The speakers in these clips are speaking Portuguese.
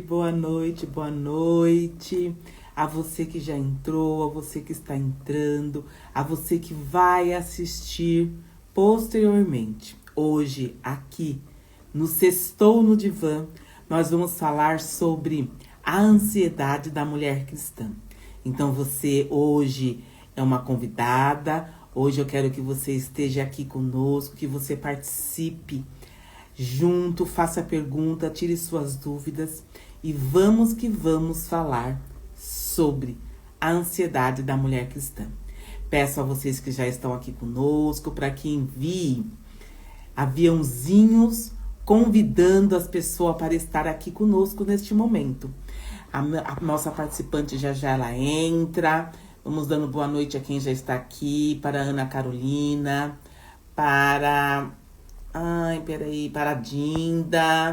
boa noite, boa noite. A você que já entrou, a você que está entrando, a você que vai assistir posteriormente. Hoje, aqui no Sextou no Divã, nós vamos falar sobre a ansiedade da mulher cristã. Então você hoje é uma convidada, hoje eu quero que você esteja aqui conosco, que você participe junto, faça pergunta, tire suas dúvidas e vamos que vamos falar sobre a ansiedade da mulher cristã. Peço a vocês que já estão aqui conosco para que enviem aviãozinhos convidando as pessoas para estar aqui conosco neste momento. A nossa participante já ela entra. Vamos dando boa noite a quem já está aqui, para a Ana Carolina, para a Dinda,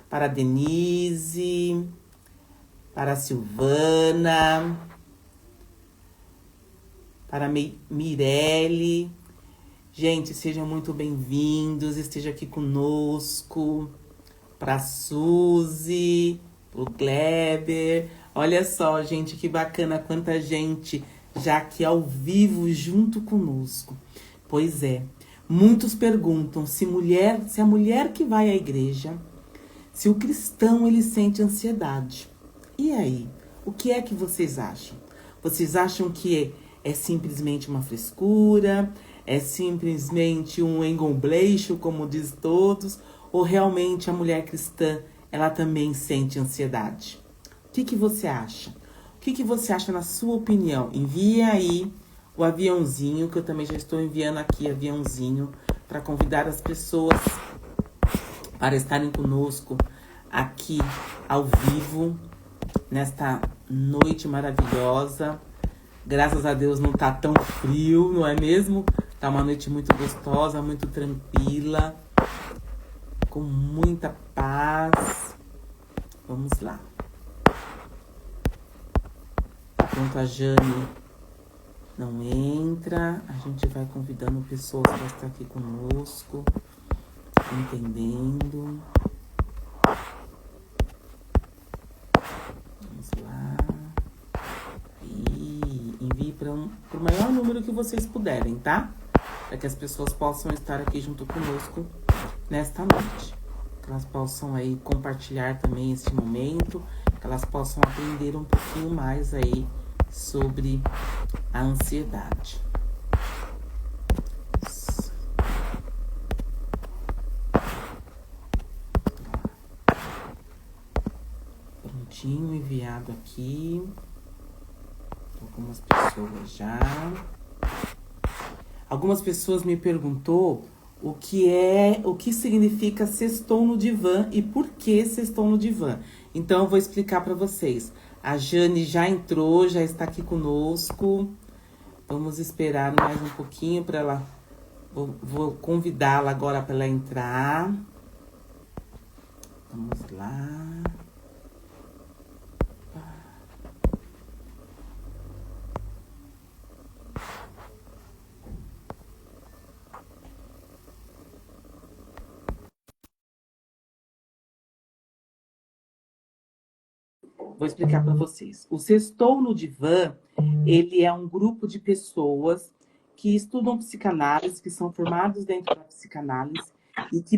para a Denise, para a Silvana, para a Mirelle. Gente, sejam muito bem-vindos, esteja aqui conosco. Para a Suzy, para o Kleber. Olha só, gente, que bacana, quanta gente já aqui ao vivo junto conosco. Pois é. Muitos perguntam se a mulher que vai à igreja, se o cristão ele sente ansiedade. E aí, o que é que vocês acham? Vocês acham que é simplesmente uma frescura? É simplesmente um engobleixo, como diz todos? Ou realmente a mulher cristã, ela também sente ansiedade? O que você acha? O que você acha na sua opinião? Envie aí o aviãozinho, que eu também já estou enviando aqui aviãozinho para convidar as pessoas para estarem conosco aqui ao vivo nesta noite maravilhosa. Graças a Deus não tá tão frio, não é mesmo? Tá uma noite muito gostosa, muito tranquila, com muita paz. Vamos lá. Enquanto a Jane não entra, a gente vai convidando pessoas para estar aqui conosco, entendendo. Vamos lá. E envie para o maior número que vocês puderem, tá? Para que as pessoas possam estar aqui junto conosco nesta noite. Que elas possam aí compartilhar também esse momento, que elas possam aprender um pouquinho mais aí sobre a ansiedade. Prontinho, enviado aqui. Algumas pessoas já. Algumas pessoas me perguntou o que significa Sextou no Divã e por que Sextou no Divã. Então eu vou explicar para vocês. A Jane já entrou, já está aqui conosco. Vamos esperar mais um pouquinho para ela. Vou convidá-la agora para ela entrar. Vamos lá. Vou explicar para vocês. O Sextou no Divã, ele é um grupo de pessoas que estudam psicanálise, que são formados dentro da psicanálise e que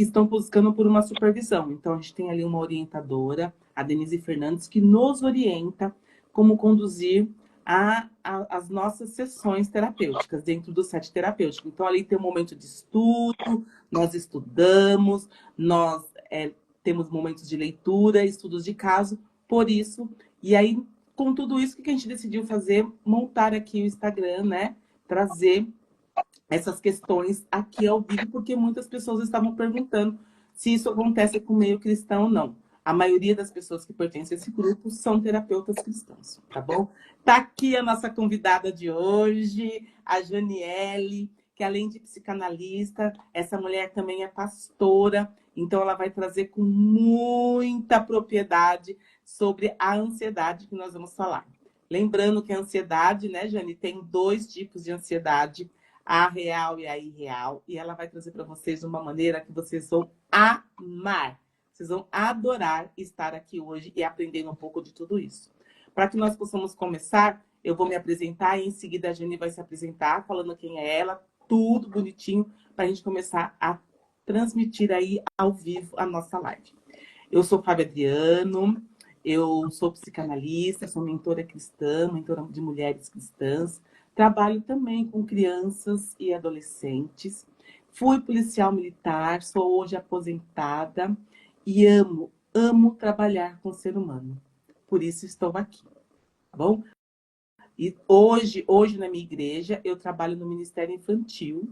estão buscando por uma supervisão. Então, a gente tem ali uma orientadora, a Denise Fernandes, que nos orienta como conduzir as nossas sessões terapêuticas dentro do set terapêutico. Então, ali tem um momento de estudo, nós estudamos, nós temos momentos de leitura, estudos de caso, por isso. E aí, com tudo isso, o que a gente decidiu fazer? Montar aqui o Instagram, né? Trazer essas questões aqui ao vivo, porque muitas pessoas estavam perguntando se isso acontece com o meio cristão ou não. A maioria das pessoas que pertencem a esse grupo são terapeutas cristãos, tá bom? Tá aqui a nossa convidada de hoje, a Janiele, que além de psicanalista, essa mulher também é pastora, então ela vai trazer com muita propriedade sobre a ansiedade que nós vamos falar. Lembrando que a ansiedade, né, Jane, tem 2 tipos de ansiedade, a real e a irreal, e ela vai trazer para vocês de uma maneira que vocês vão amar. Vocês vão adorar estar aqui hoje e aprendendo um pouco de tudo isso. Para que nós possamos começar, eu vou me apresentar e em seguida a Jane vai se apresentar, falando quem é ela, tudo bonitinho, para a gente começar a transmitir aí ao vivo a nossa live. Eu sou Fábio Adriano, eu sou psicanalista, sou mentora cristã, mentora de mulheres cristãs, trabalho também com crianças e adolescentes, fui policial militar, sou hoje aposentada e amo trabalhar com o ser humano. Por isso estou aqui, tá bom? E hoje na minha igreja, eu trabalho no Ministério Infantil.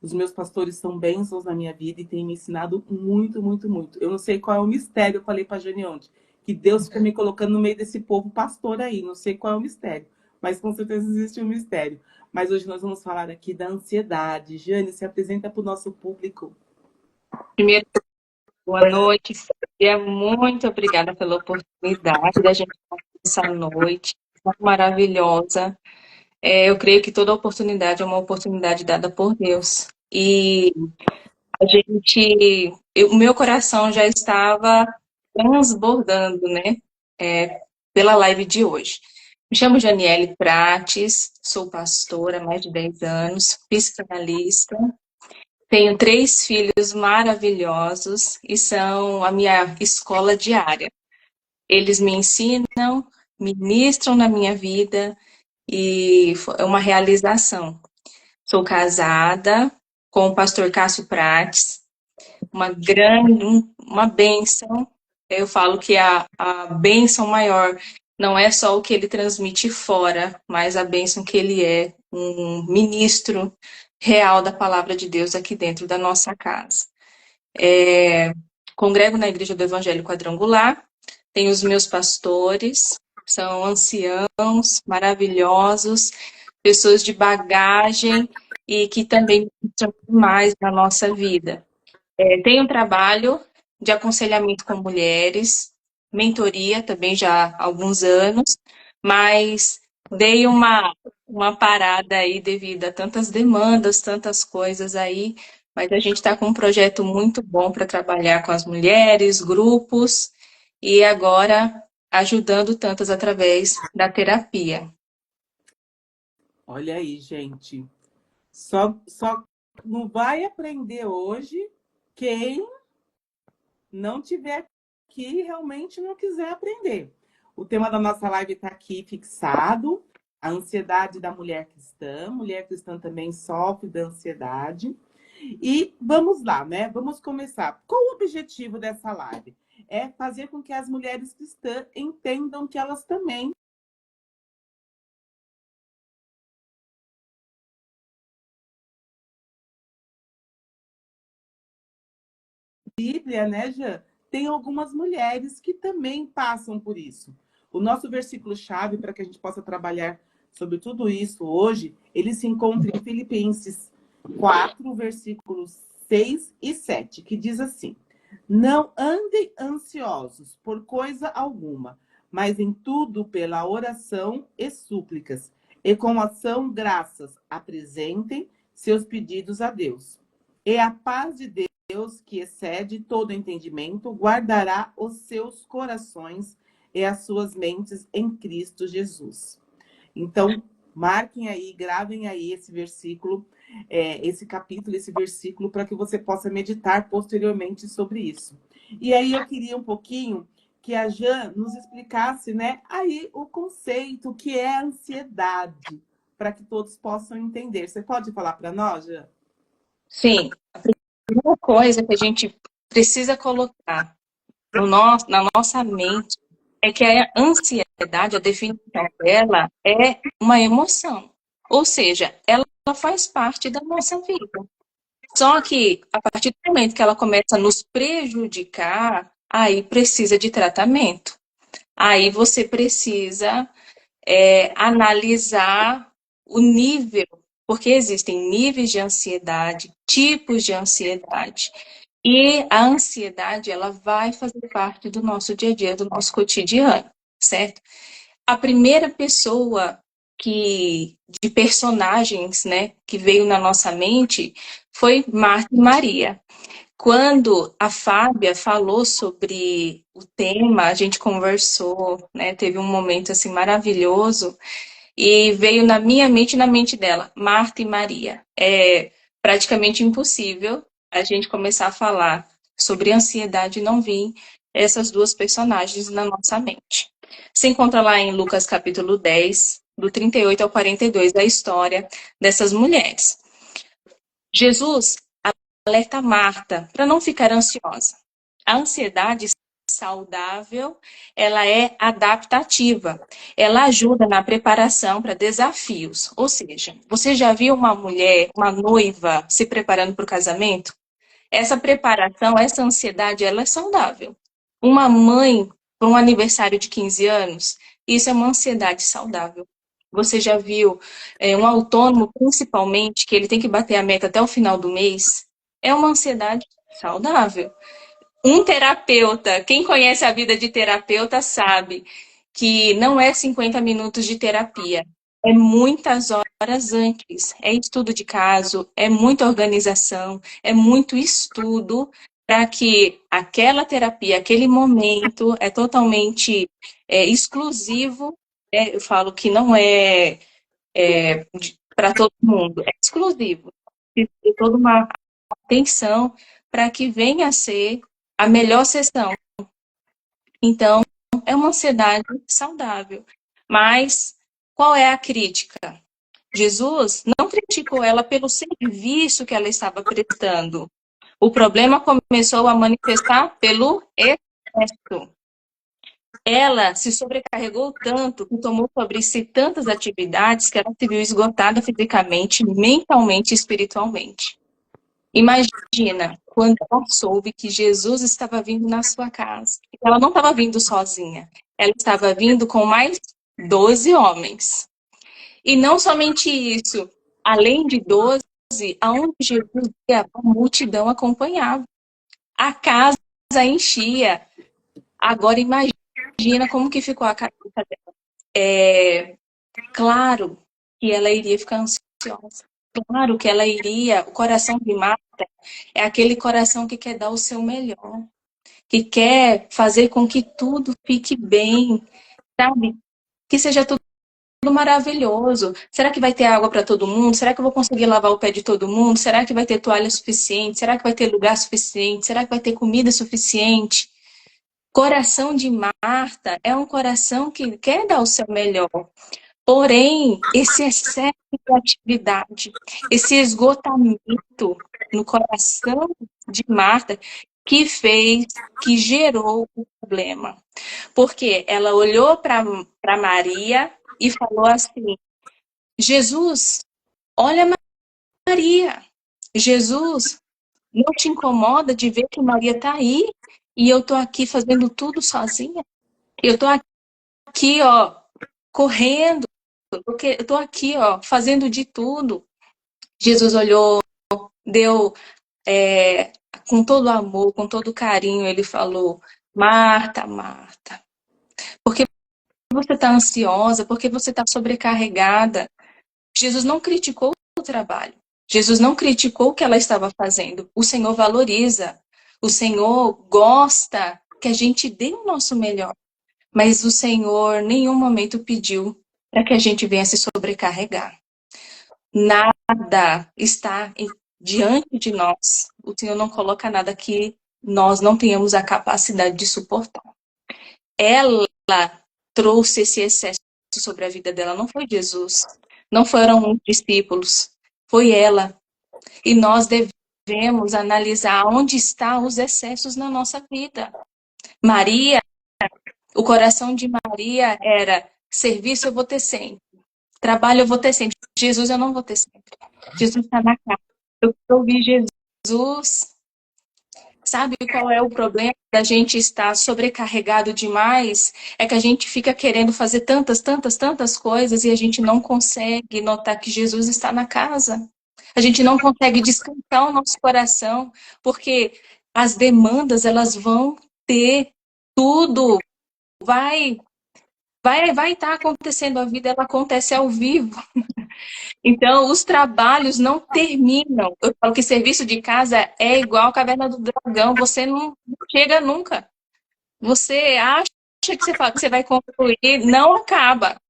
Os meus pastores são bênçãos na minha vida e têm me ensinado muito, muito, muito. Eu não sei qual é o mistério, eu falei para a Jane ontem, que Deus fica me colocando no meio desse povo pastor aí, não sei qual é o mistério, mas com certeza existe um mistério. Mas hoje nós vamos falar aqui da ansiedade. Jane, se apresenta para o nosso público. Primeiro, boa noite. Muito obrigada pela oportunidade da gente estar essa noite maravilhosa. Eu creio que toda oportunidade é uma oportunidade dada por Deus. E o meu coração já estava transbordando, né? Pela live de hoje. Me chamo Janiele Prates, sou pastora há mais de 10 anos, psicanalista. Tenho 3 filhos maravilhosos e são a minha escola diária. Eles me ensinam, ministram na minha vida e é uma realização. Sou casada com o pastor Cássio Prates, uma bênção. Eu falo que a bênção maior não é só o que ele transmite fora, mas a bênção que ele é, um ministro real da palavra de Deus aqui dentro da nossa casa. Congrego na Igreja do Evangelho Quadrangular, tenho os meus pastores, são anciãos maravilhosos, pessoas de bagagem e que também ministram mais na nossa vida. Tenho um trabalho de aconselhamento com mulheres, mentoria também já há alguns anos, mas dei uma parada aí devido a tantas demandas, tantas coisas aí, mas a gente está com um projeto muito bom para trabalhar com as mulheres, grupos, e agora ajudando tantas através da terapia. Olha aí, gente. Só não vai aprender hoje quem não tiver aqui e realmente não quiser aprender. O tema da nossa live está aqui fixado, a ansiedade da mulher cristã. Mulher cristã também sofre da ansiedade. E vamos lá, né? Vamos começar. Qual o objetivo dessa live? É fazer com que as mulheres cristãs entendam que elas também Bíblia, né, Jean? Tem algumas mulheres que também passam por isso. O nosso versículo-chave, para que a gente possa trabalhar sobre tudo isso hoje, ele se encontra em Filipenses 4, versículos 6 e 7, que diz assim: Não andem ansiosos por coisa alguma, mas em tudo pela oração e súplicas, e com ação graças apresentem seus pedidos a Deus. E a paz de Deus, que excede todo entendimento, guardará os seus corações e as suas mentes em Cristo Jesus. Então, marquem aí, gravem aí esse versículo, esse capítulo, esse versículo, para que você possa meditar posteriormente sobre isso. E aí eu queria um pouquinho que a Jan nos explicasse, né, aí o conceito, o que é ansiedade, para que todos possam entender. Você pode falar para nós, Jan? Sim, uma coisa que a gente precisa colocar na nossa mente é que a ansiedade, a definição dela é uma emoção. Ou seja, ela faz parte da nossa vida. Só que, a partir do momento que ela começa a nos prejudicar, aí precisa de tratamento. Aí você precisa analisar o nível, porque existem níveis de ansiedade, tipos de ansiedade. E a ansiedade, ela vai fazer parte do nosso dia a dia, do nosso cotidiano, certo? A primeira pessoa de personagens, né, que veio na nossa mente foi Marta e Maria. Quando a Fábia falou sobre o tema, a gente conversou, né? Teve um momento assim maravilhoso e veio na minha mente e na mente dela, Marta e Maria. É praticamente impossível a gente começar a falar sobre ansiedade e não vir essas duas personagens na nossa mente. Se encontra lá em Lucas capítulo 10, do 38 ao 42, a história dessas mulheres. Jesus alerta Marta para não ficar ansiosa. A ansiedade saudável, ela é adaptativa. Ela ajuda na preparação para desafios. Ou seja, você já viu uma mulher, uma noiva se preparando para o casamento? Essa preparação, essa ansiedade, ela é saudável. Uma mãe para um aniversário de 15 anos, isso é uma ansiedade saudável. Você já viu um autônomo, principalmente, que ele tem que bater a meta até o final do mês? É uma ansiedade saudável. Um terapeuta, quem conhece a vida de terapeuta sabe que não é 50 minutos de terapia, é muitas horas antes, é estudo de caso, é muita organização, é muito estudo para que aquela terapia, aquele momento é totalmente exclusivo. Eu falo que não para todo mundo, é exclusivo. Tem toda uma atenção para que venha a ser a melhor sessão. Então, é uma ansiedade saudável. Mas qual é a crítica? Jesus não criticou ela pelo serviço que ela estava prestando. O problema começou a manifestar pelo excesso. Ela se sobrecarregou tanto que tomou sobre si tantas atividades que ela se viu esgotada fisicamente, mentalmente e espiritualmente. Imagina quando ela soube que Jesus estava vindo na sua casa. Ela não estava vindo sozinha. Ela estava vindo com mais 12 homens. E não somente isso. Além de 12, aonde Jesus ia, a multidão acompanhava. A casa enchia. Agora imagina como que ficou a cabeça dela. Claro que ela iria ficar ansiosa. Claro que ela iria. O coração de Marta é aquele coração que quer dar o seu melhor, que quer fazer com que tudo fique bem, sabe? Que seja tudo maravilhoso. Será que vai ter água para todo mundo? Será que eu vou conseguir lavar o pé de todo mundo? Será que vai ter toalha suficiente? Será que vai ter lugar suficiente? Será que vai ter comida suficiente? Coração de Marta é um coração que quer dar o seu melhor. Porém, esse excesso de atividade, esse esgotamento no coração de Marta, que gerou o problema. Porque ela olhou para Maria e falou assim: Jesus, olha Maria. Jesus, não te incomoda de ver que Maria está aí e eu estou aqui fazendo tudo sozinha? Eu estou aqui, ó, correndo. Porque eu estou aqui, ó, fazendo de tudo. Jesus olhou, deu com todo amor, com todo carinho, ele falou: Marta, Marta, por que você está ansiosa? Por que você está sobrecarregada? Jesus não criticou o trabalho. Jesus não criticou o que ela estava fazendo. O Senhor valoriza. O Senhor gosta que a gente dê o nosso melhor. Mas o Senhor em nenhum momento pediu para que a gente venha se sobrecarregar. Nada está diante de nós. O Senhor não coloca nada que nós não tenhamos a capacidade de suportar. Ela trouxe esse excesso sobre a vida dela, não foi Jesus. Não foram os discípulos, foi ela. E nós devemos analisar onde estão os excessos na nossa vida. Maria, o coração de Maria era: serviço eu vou ter sempre, trabalho eu vou ter sempre, Jesus eu não vou ter sempre. Jesus está na casa. Eu ouvi Jesus. Sabe qual é o problema da gente estar sobrecarregado demais? É que a gente fica querendo fazer tantas coisas e a gente não consegue notar que Jesus está na casa. A gente não consegue descansar o nosso coração, porque as demandas, elas vão ter tudo. Vai estar acontecendo, a vida ela acontece ao vivo. Então, os trabalhos não terminam. Eu falo que serviço de casa é igual a Caverna do Dragão, você não chega nunca. Você acha que você fala que você vai concluir, não acaba.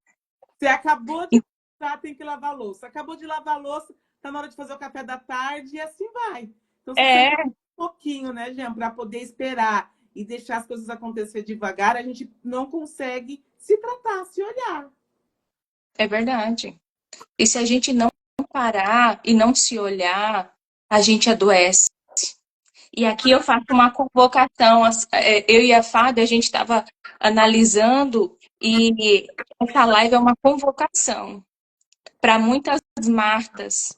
Você acabou de passar, tem que lavar a louça. Acabou de lavar a louça, tá na hora de fazer o café da tarde e assim vai. Então, se você É, for um pouquinho, né, Jean, para poder esperar e deixar as coisas acontecer devagar, a gente não consegue se tratar, se olhar. é verdade. E se a gente não parar e não se olhar, a gente adoece. E aqui eu faço uma convocação. Eu e a Fábio, a gente estava analisando e essa live é uma convocação para muitas Martas,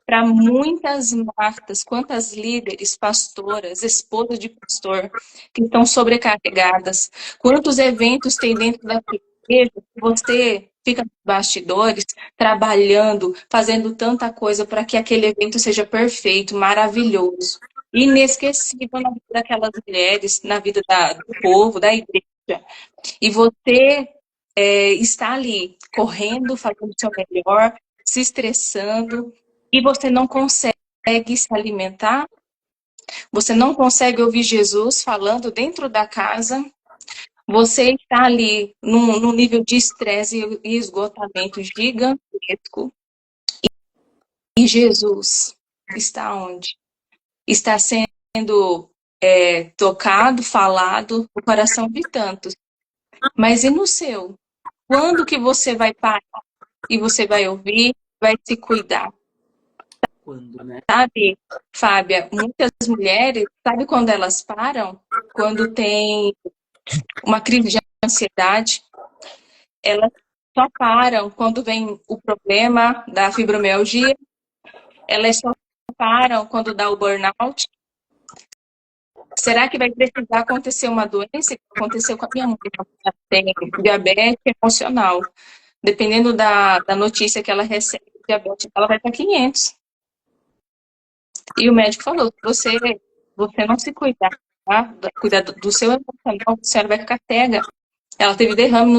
para muitas Martas, quantas líderes, pastoras, esposas de pastor que estão sobrecarregadas, quantos eventos tem dentro da igreja que você fica nos bastidores, trabalhando, fazendo tanta coisa para que aquele evento seja perfeito, maravilhoso, inesquecível na vida daquelas mulheres, na vida do povo, da igreja. E você está ali, correndo, fazendo o seu melhor, se estressando, e você não consegue se alimentar, você não consegue ouvir Jesus falando dentro da casa, você está ali num nível de estresse e esgotamento gigantesco, e Jesus está onde? Está sendo tocado, falado no coração de tantos. Mas e no seu? Quando que você vai parar e você vai ouvir, vai se cuidar? Quando, né? Sabe, Fábia, muitas mulheres, sabe quando elas param? Quando tem uma crise de ansiedade, elas só param quando vem o problema da fibromialgia, elas só param quando dá o burnout. Será que vai precisar acontecer uma doença que aconteceu com a minha mãe? Ela tem diabetes emocional. Dependendo da notícia que ela recebe, diabetes, ela vai para 500. E o médico falou, se você não se cuidar, tá? Cuidar do seu emocional, a senhora vai ficar cega. Ela teve derrame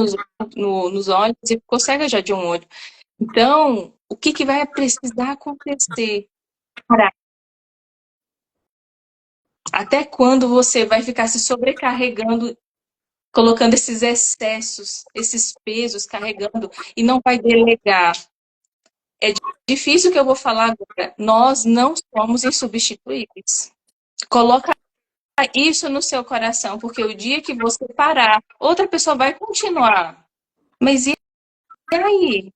nos olhos e ficou cega já de um olho. Então, o que vai precisar acontecer? Parar. Até quando você vai ficar se sobrecarregando, colocando esses excessos, esses pesos, carregando, e não vai delegar? É difícil o que eu vou falar agora. Nós não somos insubstituíveis. Coloca isso no seu coração, porque o dia que você parar, outra pessoa vai continuar. Mas e aí?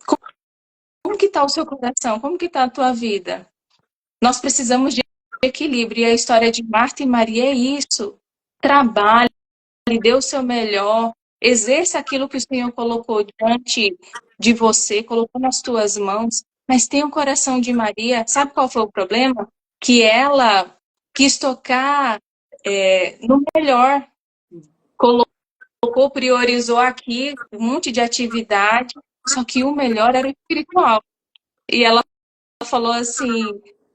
Como que está o seu coração? Como que está a tua vida? Nós precisamos de equilíbrio. E a história de Marta e Maria é isso. Trabalhe, dê o seu melhor, exerça aquilo que o Senhor colocou diante de você, colocou nas tuas mãos, mas tenha o coração de Maria. Sabe qual foi o problema? Que ela quis tocar no melhor, colocou, priorizou aqui um monte de atividade, só que o melhor era o espiritual. E ela falou assim: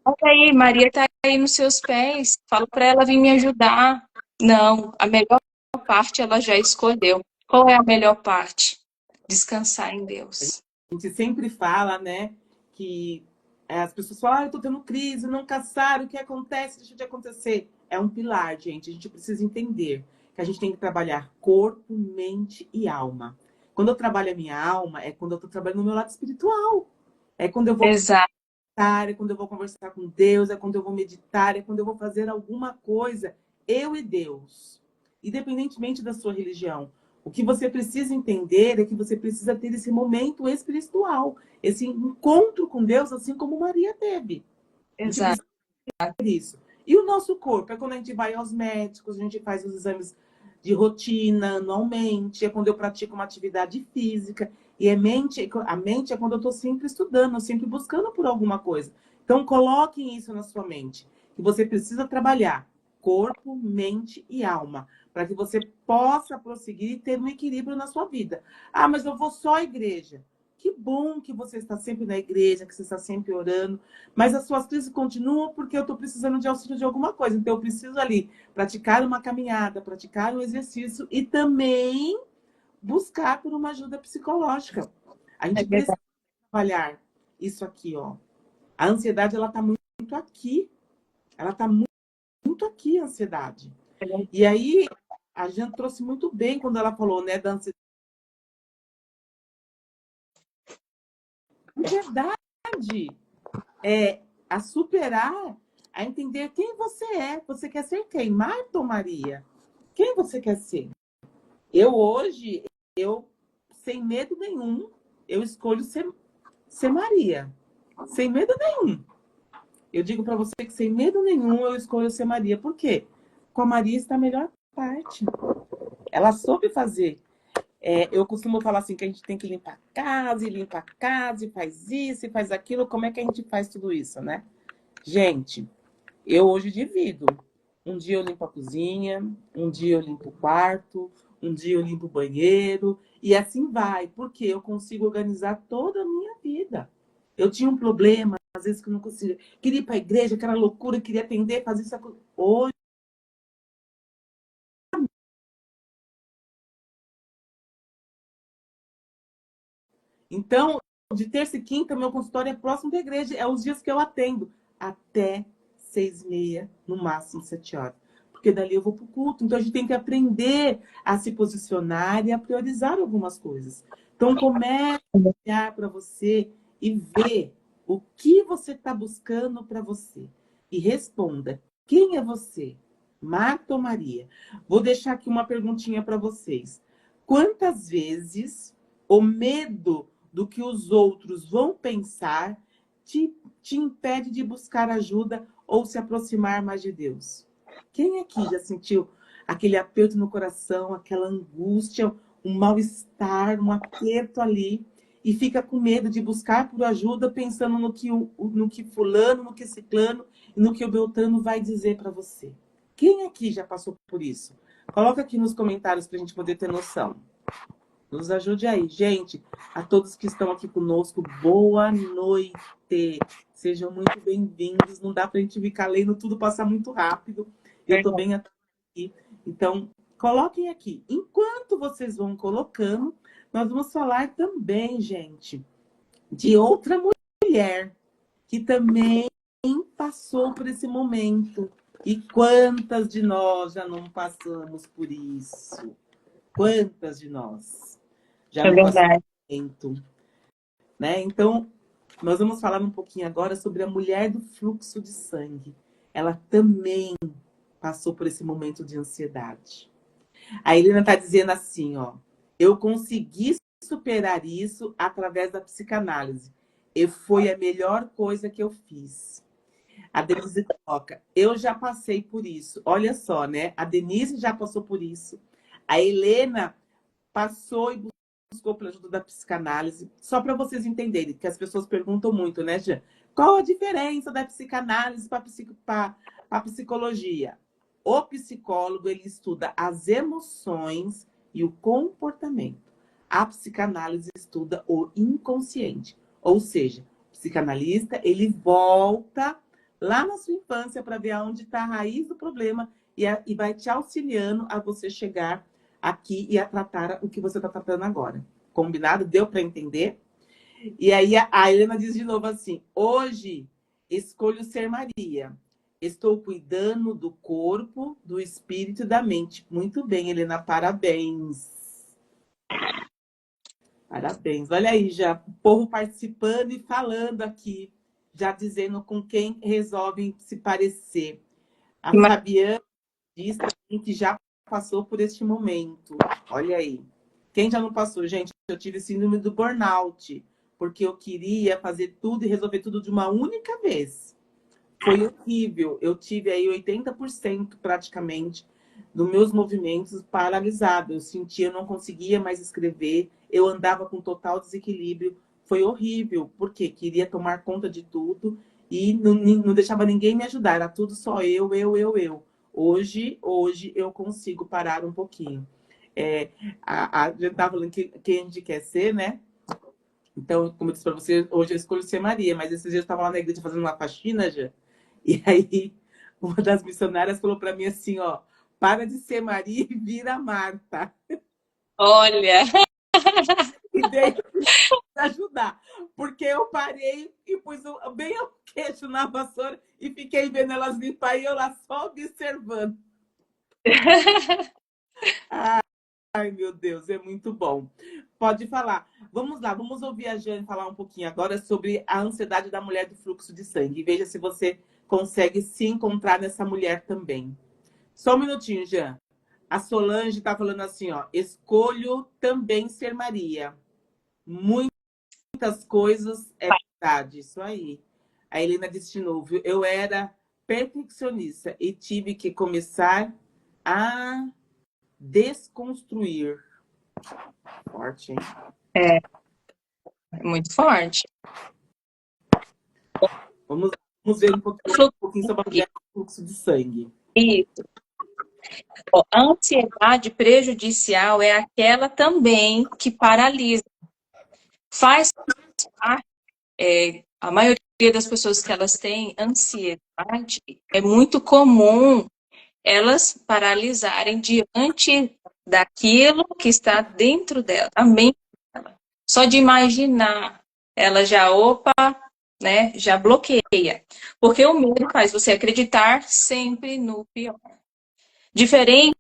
olha aí, Maria está aí nos seus pés, fala para ela vir me ajudar. Não, a melhor parte ela já escolheu. Qual é a melhor parte? Descansar em Deus. A gente sempre fala, né, que as pessoas falam, eu tô tendo crise, não caçaram, o que acontece, deixa de acontecer. É um pilar, gente, a gente precisa entender que a gente tem que trabalhar corpo, mente e alma. Quando eu trabalho a minha alma, é quando eu tô trabalhando no meu lado espiritual. É quando eu vou Exato. é quando eu vou conversar com Deus, é quando eu vou meditar, é quando eu vou fazer alguma coisa, eu e Deus. Independentemente da sua religião. O que você precisa entender é que você precisa ter esse momento espiritual, esse encontro com Deus, assim como Maria teve. A gente Exato. precisa ter isso. E o nosso corpo? É quando a gente vai aos médicos, a gente faz os exames de rotina anualmente, é quando eu pratico uma atividade física. E a mente é quando eu estou sempre estudando, sempre buscando por alguma coisa. Então, coloquem isso na sua mente, que você precisa trabalhar corpo, mente e alma, para que você possa prosseguir e ter um equilíbrio na sua vida. Ah, mas eu vou só à igreja. Que bom que você está sempre na igreja, que você está sempre orando, mas as suas crises continuam porque eu estou precisando de auxílio de alguma coisa. Então, eu preciso ali praticar uma caminhada, praticar um exercício e também buscar por uma ajuda psicológica. A É gente precisa verdade. trabalhar isso aqui, ó. A ansiedade, ela tá muito aqui. Ela tá muito aqui, a ansiedade. E aí, a Jean trouxe muito bem quando ela falou, né, da ansiedade. Verdade, a superar, a entender quem você é. Você quer ser quem? Marta ou Maria? Quem você quer ser? Eu hoje, sem medo nenhum, eu escolho ser Maria. Sem medo nenhum. Eu digo para você que sem medo nenhum eu escolho ser Maria. Por quê? Com a Maria está a melhor parte. Ela soube fazer. Eu costumo falar assim, que a gente tem que limpar a casa, e limpa a casa, e faz isso, e faz aquilo. Como é que a gente faz tudo isso, né? Gente, eu hoje divido. Um dia eu limpo a cozinha, um dia eu limpo o quarto, um dia eu limpo o banheiro, e assim vai, porque eu consigo organizar toda a minha vida. Eu tinha um problema, às vezes, que eu não conseguia. Queria ir para a igreja, aquela loucura, queria atender, fazer isso. Hoje, então, de terça e quinta, meu consultório é próximo da igreja. É os dias que eu atendo. Até 6h30, no máximo 7 horas. Porque dali eu vou para o culto. Então, a gente tem que aprender a se posicionar e a priorizar algumas coisas. Então, comece a olhar para você e ver o que você está buscando para você. E responda, quem é você? Marta ou Maria? Vou deixar aqui uma perguntinha para vocês. Quantas vezes o medo do que os outros vão pensar te impede de buscar ajuda ou se aproximar mais de Deus? Quem aqui já sentiu aquele aperto no coração, aquela angústia, um mal-estar, um aperto ali, e fica com medo de buscar por ajuda, pensando no que fulano, no que ciclano e no que o Beltrano vai dizer para você? Quem aqui já passou por isso? Coloca aqui nos comentários para a gente poder ter noção. Nos ajude aí. Gente, a todos que estão aqui conosco, boa noite. Sejam muito bem-vindos. Não dá para a gente ficar lendo tudo, passar muito rápido. Eu estou bem aqui. Então, coloquem aqui. Enquanto vocês vão colocando, nós vamos falar também, gente, de outra mulher que também passou por esse momento. E quantas de nós já não passamos por isso? Quantas de nós? Já no passamento, né? Então, nós vamos falar um pouquinho agora sobre a mulher do fluxo de sangue. Ela também passou por esse momento de ansiedade. A Helena está dizendo assim, ó, eu consegui superar isso através da psicanálise. E foi a melhor coisa que eu fiz. A Denise coloca, eu já passei por isso. Olha só, né? A Denise já passou por isso. A Helena passou e buscou pela ajuda da psicanálise. Só para vocês entenderem, que as pessoas perguntam muito, né, Jean? Qual a diferença da psicanálise para a psicologia? O psicólogo, ele estuda as emoções e o comportamento. A psicanálise estuda o inconsciente. Ou seja, o psicanalista, ele volta lá na sua infância para ver aonde está a raiz do problema e vai te auxiliando a você chegar aqui e a tratar o que você está tratando agora. Combinado? Deu para entender? E aí a Helena diz de novo assim, hoje escolho ser Maria. Estou cuidando do corpo, do espírito e da mente. Muito bem, Helena, parabéns. Parabéns. Olha aí, já o povo participando e falando aqui, já dizendo com quem resolvem se parecer. A Fabiana diz que já passou por este momento. Olha aí. Quem já não passou? Gente, eu tive síndrome do burnout, porque eu queria fazer tudo e resolver tudo de uma única vez. Foi horrível. Eu tive aí 80% praticamente dos meus movimentos paralisados. Eu sentia, eu não conseguia mais escrever. Eu andava com total desequilíbrio. Foi horrível, porque queria tomar conta de tudo e não deixava ninguém me ajudar. Era tudo só eu. Hoje eu consigo parar um pouquinho. A gente estava falando quem a gente quer ser, né? Então, como eu disse para você, hoje eu escolho ser Maria, mas esses dias eu estava lá na igreja fazendo uma faxina já. E aí, uma das missionárias falou para mim assim, ó, para de ser Maria e vira Marta. Olha, E daí ajudar. Porque eu parei e pus bem o queixo na vassoura e fiquei vendo elas limpar e eu lá só observando. Ai, meu Deus, é muito bom. Pode falar. Vamos lá, vamos ouvir a Jane falar um pouquinho agora sobre a ansiedade da mulher do fluxo de sangue. Veja se você consegue se encontrar nessa mulher também. Só um minutinho, Jean. A Solange está falando assim, ó. Escolho também ser Maria. Muitas coisas é verdade, isso aí. A Helena disse de novo, eu era perfeccionista e tive que começar a desconstruir. Forte, hein? É muito forte. Vamos ver um pouquinho sobre a mulher do fluxo de sangue. Isso. Ó, a ansiedade prejudicial é aquela também que paralisa. Faz parte, a maioria das pessoas que elas têm ansiedade, é muito comum elas paralisarem diante daquilo que está dentro dela, a mente dela. Só de imaginar, ela já, opa, né, já bloqueia. Porque o medo faz você acreditar sempre no pior. Diferente,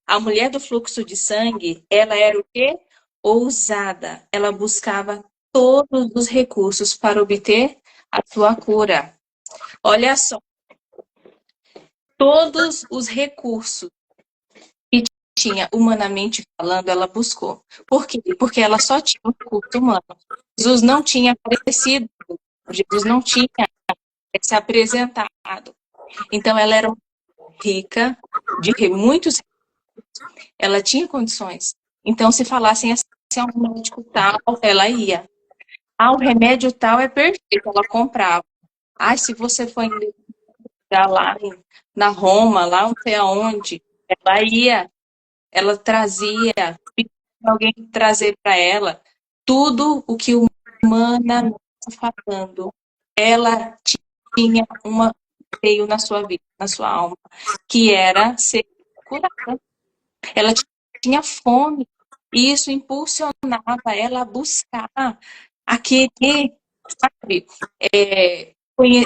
a mulher do fluxo de sangue, ela era o quê? Ousada. Ela buscava todos os recursos para obter a sua cura. Olha só, todos os recursos que tinha humanamente falando, ela buscou. Por quê? Porque ela só tinha um recurso humano. Jesus não tinha aparecido, Jesus não tinha se apresentado. Então, ela era rica, de muitos, ela tinha condições. Então, se falassem assim, um médico tal, ela ia. Ah, o remédio tal é perfeito, ela comprava. Ah, se você for lá na Roma, lá não sei aonde, ela ia, ela trazia, alguém trazer para ela tudo o que humanamente falando, ela tinha uma veio na sua vida, na sua alma, que era ser curada. Ela tinha fome, e isso impulsionava ela a buscar, a querer, sabe?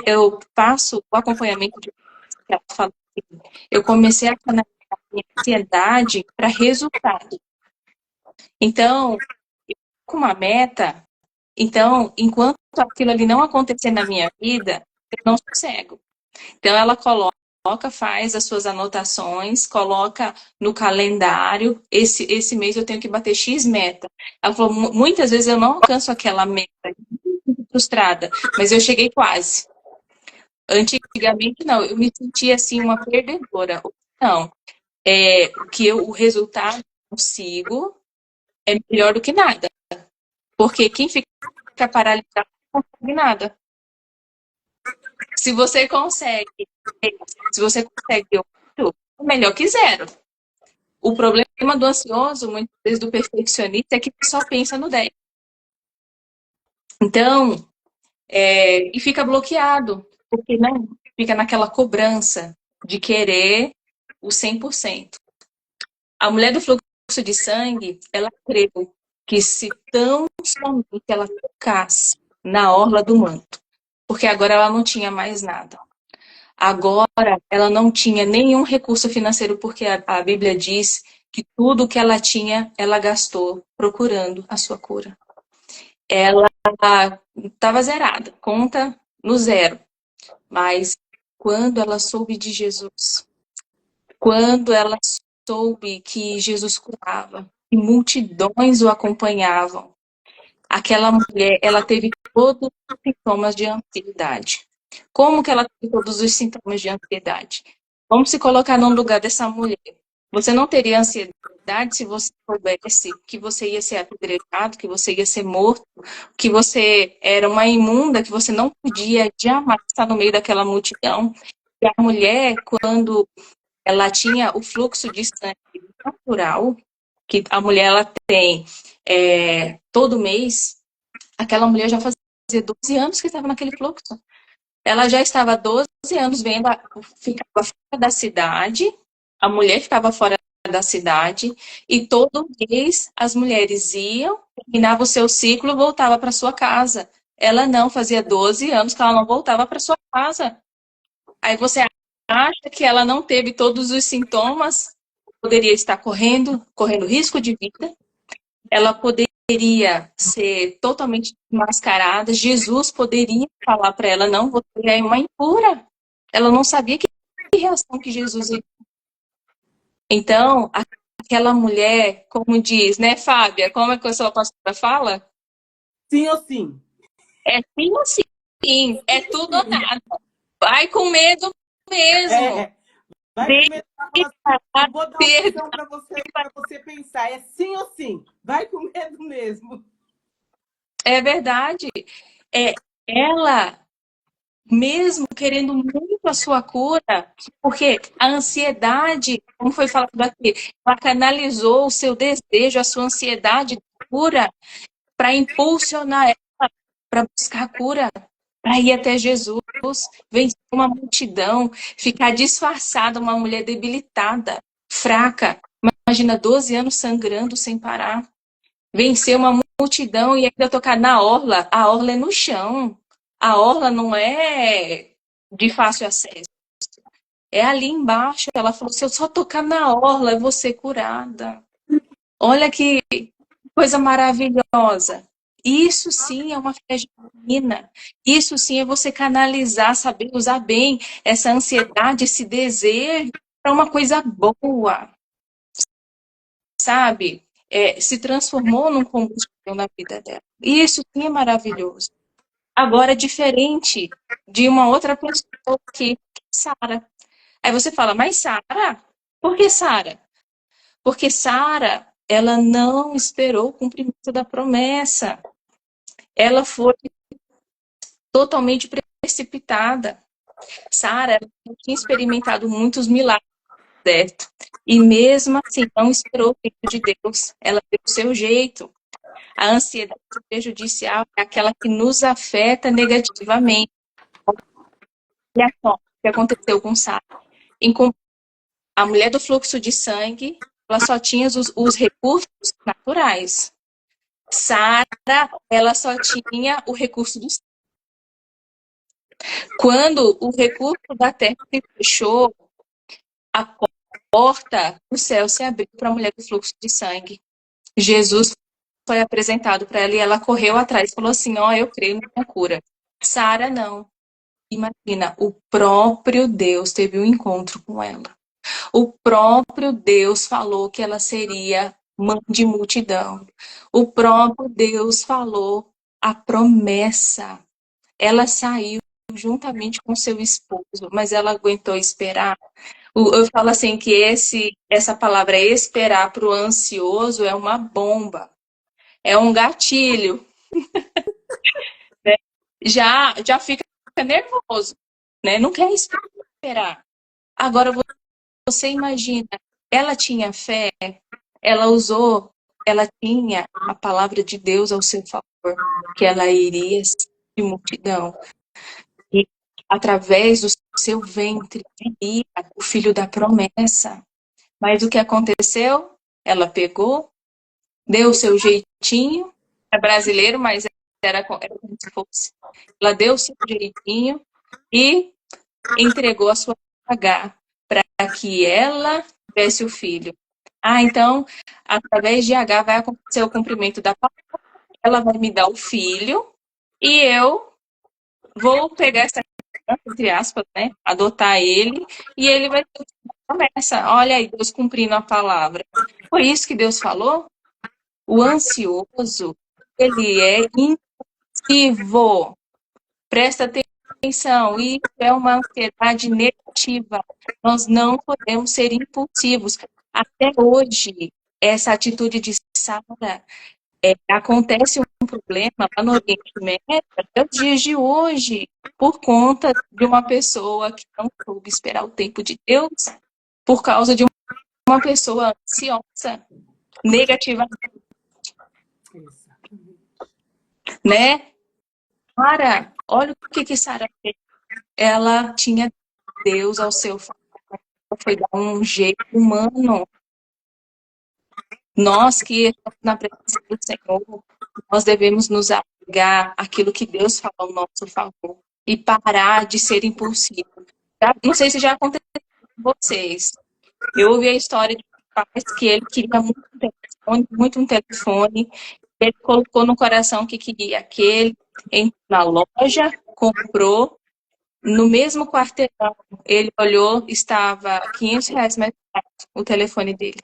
Eu faço o acompanhamento de ela fala assim, eu comecei a canalizar a minha ansiedade para resultado. Então, com uma meta, então, enquanto aquilo ali não acontecer na minha vida, eu não sossego. Então, ela coloca, faz as suas anotações, coloca no calendário, esse mês eu tenho que bater X meta. Ela falou, muitas vezes eu não alcanço aquela meta, frustrada, mas eu cheguei quase. Antigamente, não, eu me sentia assim, uma perdedora. Não, o resultado que eu consigo é melhor do que nada. Porque quem fica paralisado não consegue nada. Se você consegue 8, é melhor que 0. O problema do ansioso, muitas vezes do perfeccionista, é que só pensa no 10. Então, e fica bloqueado, porque não fica naquela cobrança de querer o 100%. A mulher do fluxo de sangue, ela creu que se tão somente ela tocasse na orla do manto, porque agora ela não tinha mais nada. Agora ela não tinha nenhum recurso financeiro, porque a Bíblia diz que tudo que ela tinha, ela gastou procurando a sua cura. Ela estava zerada, conta no 0. Mas quando ela soube de Jesus, quando ela soube que Jesus curava, e multidões o acompanhavam, aquela mulher, ela teve todos os sintomas de ansiedade. Como que ela teve todos os sintomas de ansiedade? Vamos se colocar no lugar dessa mulher. Você não teria ansiedade se você soubesse que você ia ser apedrejado, que você ia ser morto, que você era uma imunda, que você não podia jamais estar no meio daquela multidão. E a mulher, quando ela tinha o fluxo de sangue natural, que a mulher ela tem todo mês, aquela mulher já fazia 12 anos que estava naquele fluxo. Ela já estava 12 anos vendo, ficava fora da cidade, a mulher ficava fora da cidade, e todo mês as mulheres iam, terminavam o seu ciclo, voltava para sua casa. Ela não, fazia 12 anos que ela não voltava para sua casa. Aí você acha que ela não teve todos os sintomas, poderia estar correndo risco de vida, ela poderia ser totalmente desmascarada, Jesus poderia falar para ela, não, você é uma impura. Ela não sabia que reação que Jesus ia. Então, aquela mulher, como diz, né, Fábia, como é que a sua pastora fala? Sim ou sim? É sim ou sim, é tudo ou nada. Vai com medo mesmo. É, vai Deixa começar a falar assim, a eu vou dar uma ter. opção para você pensar, é sim ou sim? Vai com medo mesmo. É verdade. É, ela, mesmo querendo muito a sua cura, porque a ansiedade, como foi falado aqui, ela canalizou o seu desejo, a sua ansiedade de cura para impulsionar ela para buscar a cura, para ir até Jesus, vencer uma multidão, ficar disfarçada, uma mulher debilitada, fraca. Imagina 12 anos sangrando sem parar. Vencer uma multidão e ainda tocar na orla. A orla é no chão. A orla não é de fácil acesso. É ali embaixo. Ela falou: se eu só tocar na orla, eu vou ser curada. Olha que coisa maravilhosa. Isso sim é uma fé genuína. Isso sim é você canalizar, saber usar bem essa ansiedade, esse desejo para uma coisa boa, sabe? Se transformou num combustível na vida dela. E isso sim é maravilhoso. Agora, diferente de uma outra pessoa que Sara. Aí você fala, mas Sara? Por que Sara? Porque Sara, ela não esperou o cumprimento da promessa. Ela foi totalmente precipitada. Sara tinha experimentado muitos milagres, certo? E mesmo assim, não esperou o tempo de Deus. Ela deu o seu jeito. A ansiedade prejudicial é aquela que nos afeta negativamente. Olha só o que aconteceu com Sara. A mulher do fluxo de sangue, ela só tinha os recursos naturais. Sara, ela só tinha o recurso do sangue. Quando o recurso da terra se fechou, a porta do céu se abriu para a mulher do fluxo de sangue. Jesus foi apresentado para ela e ela correu atrás e falou assim: ó, eu creio na minha cura. Sara não. Imagina, o próprio Deus teve um encontro com ela. O próprio Deus falou que ela seria mãe de multidão. O próprio Deus falou a promessa. Ela saiu juntamente com seu esposo, mas ela aguentou esperar. Eu falo assim que essa palavra esperar para o ansioso é uma bomba, é um gatilho, né? Já fica nervoso, né? Não quer esperar. Agora você imagina, ela tinha fé, ela tinha a palavra de Deus ao seu favor, que ela iria de multidão. E através do seu ventre viria o filho da promessa. Mas o que aconteceu? Ela pegou, deu o seu jeitinho, é brasileiro, mas era como se fosse. Ela deu o seu jeitinho e entregou a sua H para que ela tivesse o filho. Então, através de H vai acontecer o cumprimento da palavra, ela vai me dar o filho e eu vou pegar essa criança, entre aspas, né, adotar ele e ele vai ter uma promessa. Olha aí, Deus cumprindo a palavra. Foi isso que Deus falou? O ansioso, ele é impulsivo. Presta atenção, isso é uma ansiedade negativa. Nós não podemos ser impulsivos. Até hoje, essa atitude de Sara, acontece um problema lá no Oriente Médio até os dias de hoje, por conta de uma pessoa que não soube esperar o tempo de Deus, por causa de uma pessoa ansiosa, negativa, né? Sara, olha o que Sara fez. Ela tinha Deus ao seu favor, foi dar um jeito humano Nós que estamos na presença do Senhor, nós devemos nos apegar àquilo que Deus fala ao nosso favor e parar de ser impulsivo. Não sei se já aconteceu com vocês. Eu ouvi a história de um rapaz que ele queria muito um telefone. Ele colocou no coração que queria aquele, entrou na loja, comprou. No mesmo quarteirão, ele olhou, estava R$ 500 mais barato o telefone dele.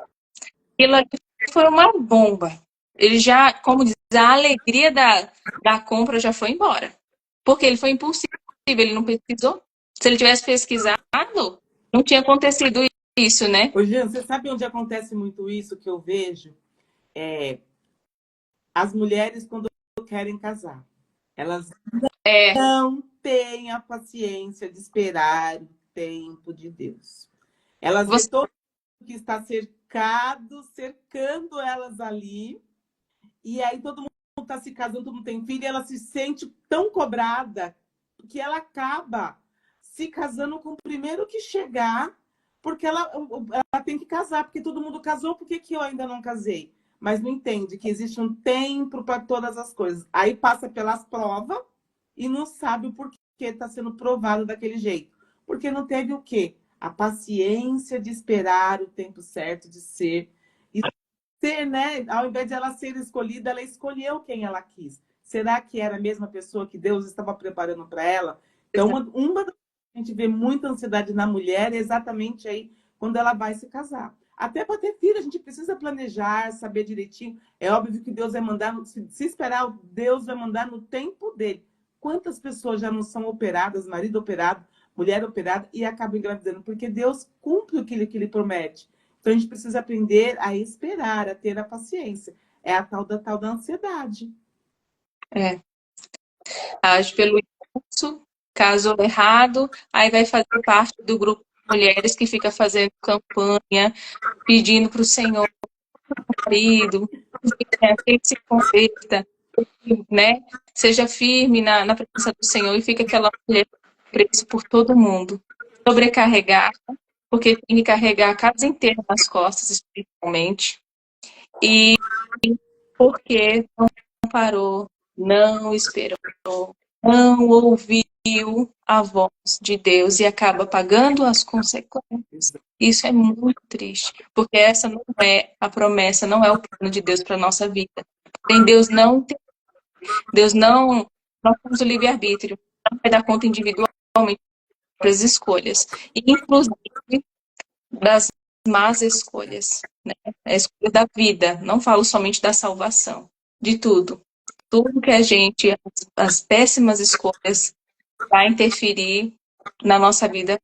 Aquilo ali foi uma bomba. Ele já, como diz, a alegria da compra já foi embora. Porque ele foi impulsivo, ele não pesquisou. Se ele tivesse pesquisado, não tinha acontecido isso, né? Ô, Jean, você sabe onde acontece muito isso que eu vejo? As mulheres, quando querem casar, elas não têm a paciência de esperar o tempo de Deus. Elas veem todo mundo que está cercando elas ali, e aí todo mundo está se casando, todo mundo tem filho, e ela se sente tão cobrada que ela acaba se casando com o primeiro que chegar, porque ela tem que casar, porque todo mundo casou, por que eu ainda não casei? Mas não entende que existe um tempo para todas as coisas. Aí passa pelas provas e não sabe o porquê está sendo provado daquele jeito. Porque não teve o quê? A paciência de esperar o tempo certo de ser. E ser, né? Ao invés de ela ser escolhida, ela escolheu quem ela quis. Será que era a mesma pessoa que Deus estava preparando para ela? Então, uma das coisas que a gente vê muita ansiedade na mulher é exatamente aí quando ela vai se casar. Até para ter filho, a gente precisa planejar, saber direitinho. É óbvio que Deus vai mandar, se esperar, Deus vai mandar no tempo dele. Quantas pessoas já não são operadas, marido operado, mulher operada, e acabam engravidando? Porque Deus cumpre o que ele promete. Então, a gente precisa aprender a esperar, a ter a paciência. É a tal da ansiedade. Age pelo impulso, casou errado, aí vai fazer parte do grupo de mulheres que fica fazendo campanha, pedindo para o Senhor, marido, que ele se converta, né? Seja firme na presença do Senhor e fica aquela mulher presa por todo mundo. Sobrecarregada, porque tem que carregar a casa inteira nas costas, espiritualmente. E porque não parou, não esperou, não ouviu a voz de Deus e acaba pagando as consequências. Isso é muito triste, porque essa não é a promessa, não é o plano de Deus para a nossa vida. Tem Deus não tem, Deus não, nós temos o livre-arbítrio, não vai dar conta individualmente das escolhas, e inclusive das más escolhas, né? A escolha da vida, não falo somente da salvação, de tudo. Tudo que a gente, as péssimas escolhas, vai interferir na nossa vida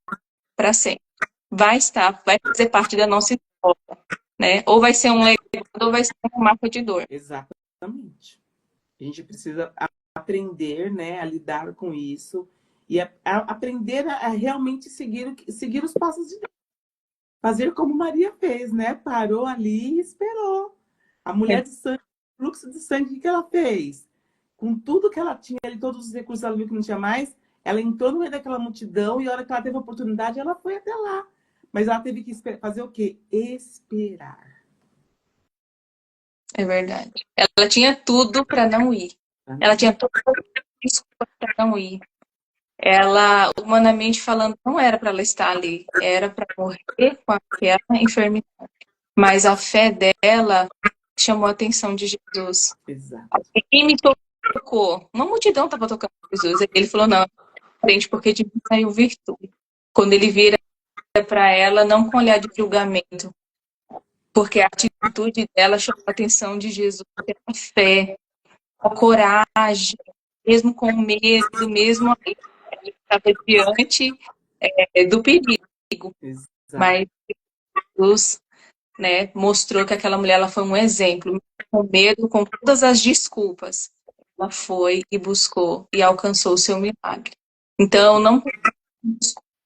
para sempre. Vai fazer parte da nossa história, né? Ou vai ser um legado, ou vai ser uma marca de dor. Exatamente. A gente precisa aprender, né, a lidar com isso e aprender a realmente seguir os passos de Deus. Fazer como Maria fez, né? Parou ali e esperou. A mulher de sangue, fluxo de sangue, o que ela fez? Com tudo que ela tinha ali, todos os recursos, ela viu que não tinha mais, ela entrou no meio daquela multidão e a hora que ela teve a oportunidade, ela foi até lá. Mas ela teve que fazer o quê? Esperar. É verdade. Ela tinha tudo para não ir. Ela tinha toda a desculpa para não ir. Ela, humanamente falando, não era para ela estar ali. Era para morrer com aquela enfermidade. Mas a fé dela chamou a atenção de Jesus. Exato. Quem me tocou? Uma multidão estava tocando Jesus. Ele falou, não, frente, porque de mim saiu virtude. Quando ele vira para ela, não com olhar de julgamento, porque a atitude dela chamou a atenção de Jesus, a fé, a coragem, mesmo com medo, mesmo ele estava diante do perigo. Exato. Mas Jesus, né, mostrou que aquela mulher ela foi um exemplo, com medo, com todas as desculpas. Ela foi e buscou e alcançou o seu milagre. Então, não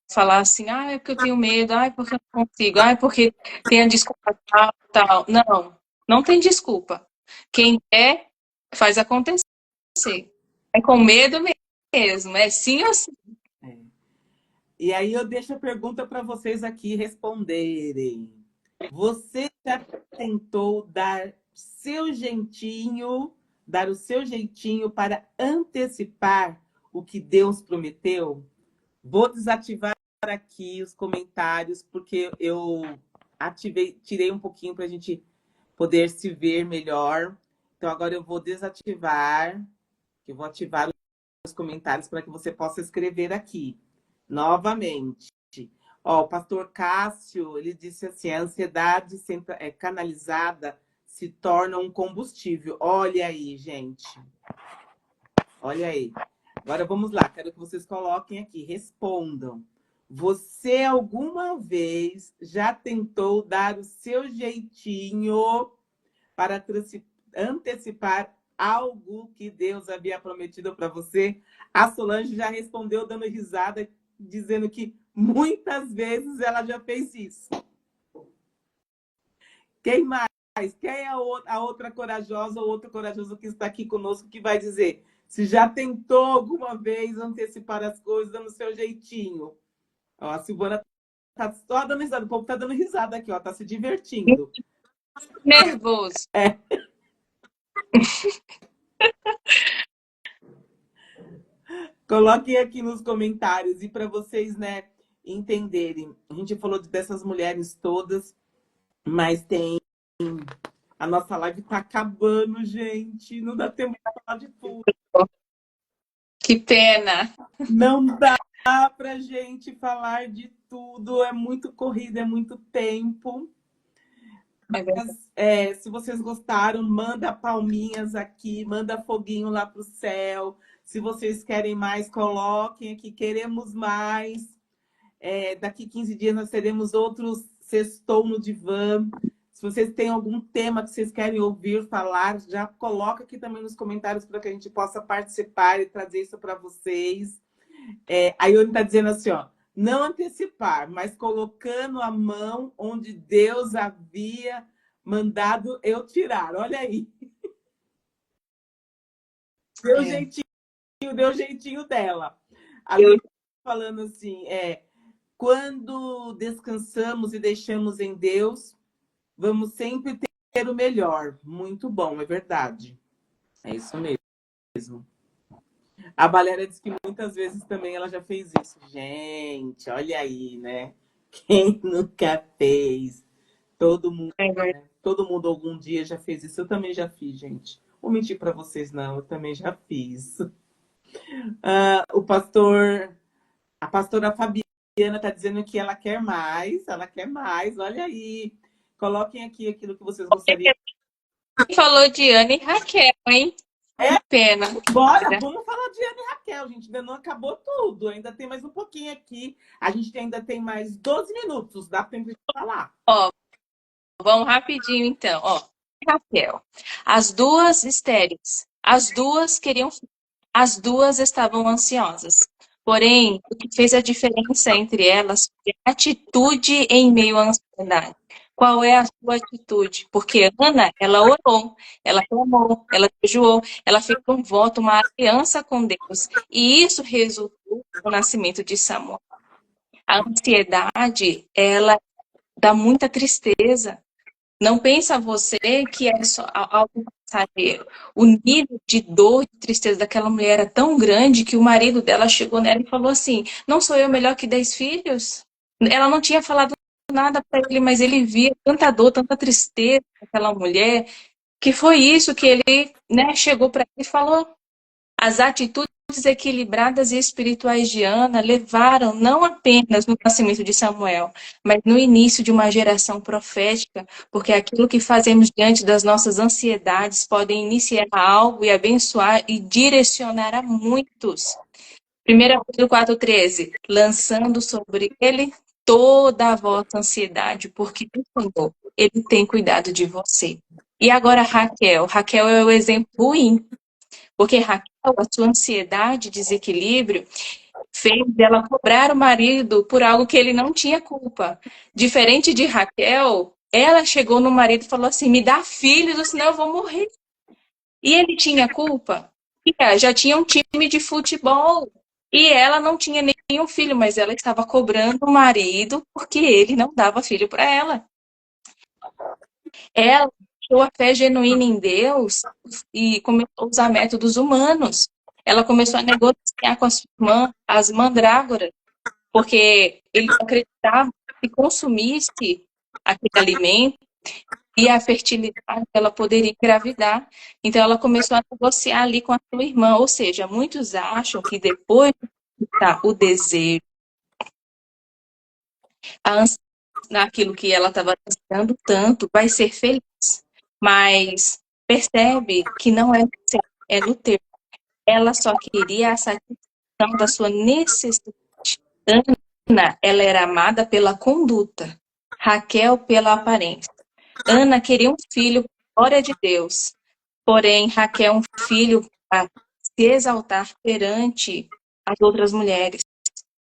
falar assim, ah, é porque eu tenho medo, ah, é porque eu não consigo, ah, é porque tem a desculpa tal, tal. Não, não tem desculpa. Quem quer, faz acontecer. É com medo mesmo, é sim ou sim. E aí eu deixo a pergunta para vocês aqui responderem. Você já tentou dar o seu jeitinho para antecipar o que Deus prometeu? Vou desativar aqui os comentários, porque eu tirei um pouquinho para a gente poder se ver melhor. Então, agora eu vou desativar, eu vou ativar os comentários para que você possa escrever aqui novamente. Ó, o pastor Cássio, ele disse assim, a ansiedade canalizada se torna um combustível. Olha aí, gente. Olha aí. Agora vamos lá, quero que vocês coloquem aqui, respondam. Você alguma vez já tentou dar o seu jeitinho para antecipar algo que Deus havia prometido para você? A Solange já respondeu dando risada, dizendo que muitas vezes ela já fez isso. Quem mais? Quem é a outra corajosa ou outro corajoso que está aqui conosco que vai dizer se já tentou alguma vez antecipar as coisas dando seu jeitinho? Ó, a Silvana tá só dando risada, o povo tá dando risada aqui, ó, tá se divertindo. Nervoso. É. Coloquem aqui nos comentários e para vocês, né, entenderem. A gente falou dessas mulheres todas, mas tem a nossa live tá acabando, gente. Não dá tempo de falar de tudo. Que pena. Não dá pra gente falar de tudo. É muito corrida, é muito tempo. Mas, se vocês gostaram, manda palminhas aqui, manda foguinho lá pro céu. Se vocês querem mais, coloquem aqui. Queremos mais. Daqui 15 dias nós teremos outros Sextou no Divã. Se vocês têm algum tema que vocês querem ouvir falar, já coloca aqui também nos comentários para que a gente possa participar e trazer isso para vocês. A Ione está dizendo assim, ó, não antecipar, mas colocando a mão onde Deus havia mandado eu tirar. Olha aí. Deu jeitinho dela. A Ione falando assim, quando descansamos e deixamos em Deus, vamos sempre ter o melhor. Muito bom, é verdade. É isso mesmo. A Valéria disse que muitas vezes também ela já fez isso. Gente, olha aí, né? Quem nunca fez? Todo mundo, né? Todo mundo algum dia já fez isso. Eu também já fiz, gente. Vou mentir para vocês, não. Eu também já fiz. A pastora Fabiana está dizendo que ela quer mais. Ela quer mais. Olha aí. Coloquem aqui aquilo que vocês gostariam. Falou de Ana e Raquel, hein? Pena. Bora, vamos falar de Ana e Raquel, gente. Ainda não acabou tudo. Ainda tem mais um pouquinho aqui. A gente ainda tem mais 12 minutos. Dá tempo de falar. Ó, vamos rapidinho, então. Ó, Raquel. As duas estéreis. As duas queriam. As duas estavam ansiosas. Porém, o que fez a diferença entre elas foi a atitude em meio à ansiedade. Qual é a sua atitude? Porque Ana, ela orou, ela clamou, ela jejuou, ela fez um voto, uma aliança com Deus. E isso resultou no nascimento de Samuel. A ansiedade, ela dá muita tristeza. Não pensa você que é só algo passageiro. O nível de dor e tristeza daquela mulher era tão grande que o marido dela chegou nela e falou assim: não sou eu melhor que 10 filhos? Ela não tinha falado nada para ele, mas ele via tanta dor, tanta tristeza daquela mulher, que foi isso que ele, né, chegou para ele e falou. As atitudes equilibradas e espirituais de Ana levaram não apenas no nascimento de Samuel, mas no início de uma geração profética, porque aquilo que fazemos diante das nossas ansiedades pode iniciar algo e abençoar e direcionar a muitos. 1 Pedro 4,13, lançando sobre ele toda a vossa ansiedade, porque o Senhor, ele tem cuidado de você. E agora Raquel. Raquel é o exemplo ruim. Porque Raquel, a sua ansiedade, desequilíbrio, fez dela cobrar o marido por algo que ele não tinha culpa. Diferente de Raquel, ela chegou no marido e falou assim: me dá filhos, senão eu vou morrer. E ele tinha culpa? Já tinha um time de futebol. E ela não tinha nenhum filho, mas ela estava cobrando o marido porque ele não dava filho para ela. Ela deixou a fé genuína em Deus e começou a usar métodos humanos. Ela começou a negociar com a sua irmã, as mandrágoras, porque ele acreditava que consumisse aquele alimento e a fertilidade, ela poderia engravidar. Então, ela começou a negociar ali com a sua irmã. Ou seja, muitos acham que depois de conquistar o desejo, a ânsia naquilo que ela estava ansiando tanto, vai ser feliz. Mas percebe que não é no ser, é no ter. Ela só queria a satisfação da sua necessidade. Ana, ela era amada pela conduta, Raquel pela aparência. Ana queria um filho, glória de Deus. Porém, Raquel um filho para se exaltar perante as outras mulheres.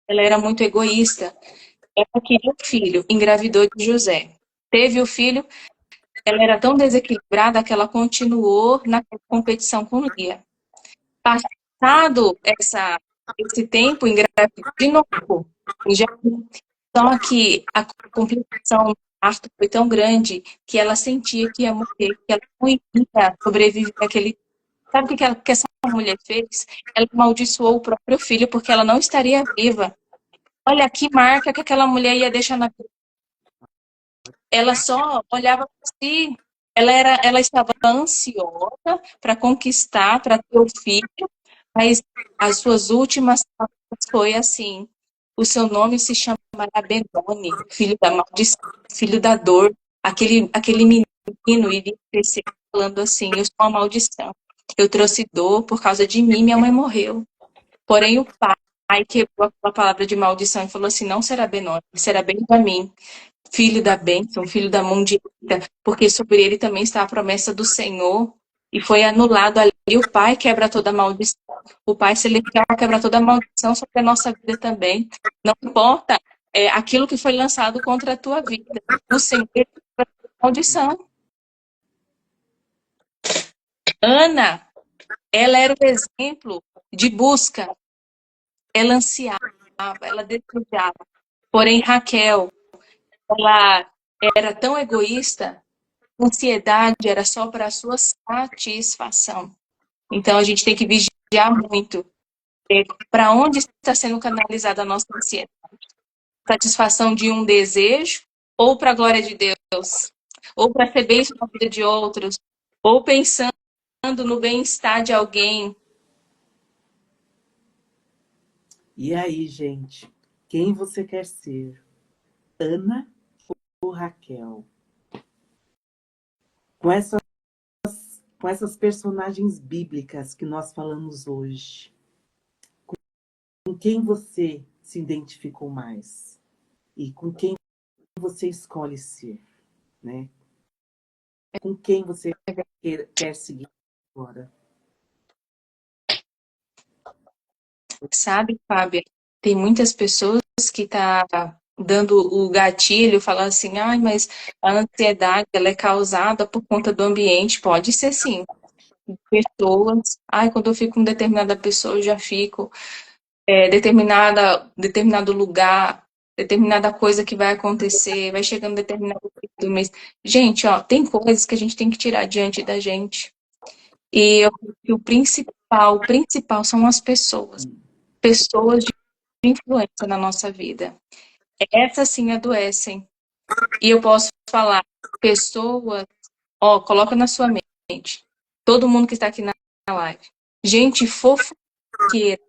Ela era muito egoísta. Ela queria um filho, engravidou de José. Teve o filho, ela era tão desequilibrada que ela continuou na competição com Lia. Passado esse tempo, engravidou de novo. Já, só que a complicação do parto foi tão grande que ela sentia que ia morrer, que ela não ia sobreviver àquele. Sabe o que essa mulher fez? Ela amaldiçoou o próprio filho porque ela não estaria viva. Olha que marca que aquela mulher ia deixar na vida. Ela só olhava para si. Ela estava ansiosa para conquistar, para ter o filho, mas as suas últimas palavras foi assim: o seu nome se chamará Benoni, filho da maldição, filho da dor. Aquele menino iria crescer falando assim: eu sou uma maldição. Eu trouxe dor por causa de mim, minha mãe morreu. Porém, o pai quebrou aquela palavra de maldição e falou assim: não será Benoni, será Benjamim, filho da bênção, filho da mão direita, porque sobre ele também está a promessa do Senhor. E foi anulado ali. O pai quebra toda a maldição. O pai celestial quebra toda a maldição sobre a nossa vida também. Não importa aquilo que foi lançado contra a tua vida. O Senhor quebra toda a maldição. Ana, ela era o exemplo de busca. Ela ansiava, ela desejava. Porém, Raquel, ela era tão egoísta, a ansiedade era só para a sua satisfação. Então, a gente tem que vigiar muito para onde está sendo canalizada a nossa ansiedade. Satisfação de um desejo ou para a glória de Deus? Ou para ser bênção na vida de outros? Ou pensando no bem-estar de alguém? E aí, gente, quem você quer ser? Ana ou Raquel? Com essas personagens bíblicas que nós falamos hoje, com quem você se identificou mais? E com quem você escolhe ser, né? Com quem você quer seguir agora? Sabe, Fábia, tem muitas pessoas que tá dando o gatilho, falando assim, ai, mas a ansiedade, ela é causada por conta do ambiente. Pode ser sim. Pessoas, ai, quando eu fico com determinada pessoa, eu já fico determinado lugar, determinada coisa que vai acontecer, vai chegando determinado período do mês. Gente, ó, tem coisas que a gente tem que tirar diante da gente. E eu acho que o principal são as pessoas. Pessoas de influência na nossa vida. Essas sim adoecem. E eu posso falar, pessoas, ó, coloca na sua mente. Todo mundo que está aqui na live. Gente fofoqueira.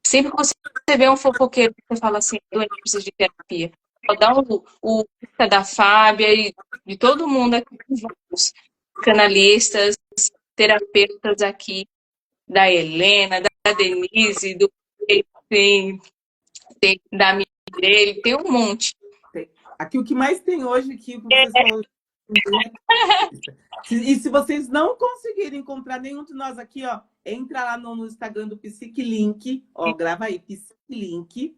Sempre que você vê um fofoqueiro, você fala assim, doente, precisa de terapia. Vou dar o lista da Fábia e de todo mundo aqui, vários canalistas, terapeutas aqui, da Helena, da Denise, do da Mirelle, tem um monte. Aqui o que mais tem hoje aqui, vocês falam, e se vocês não conseguirem encontrar nenhum de nós aqui, ó, entra lá no Instagram do PsiqueLink, ó, grava aí, PsiqueLink,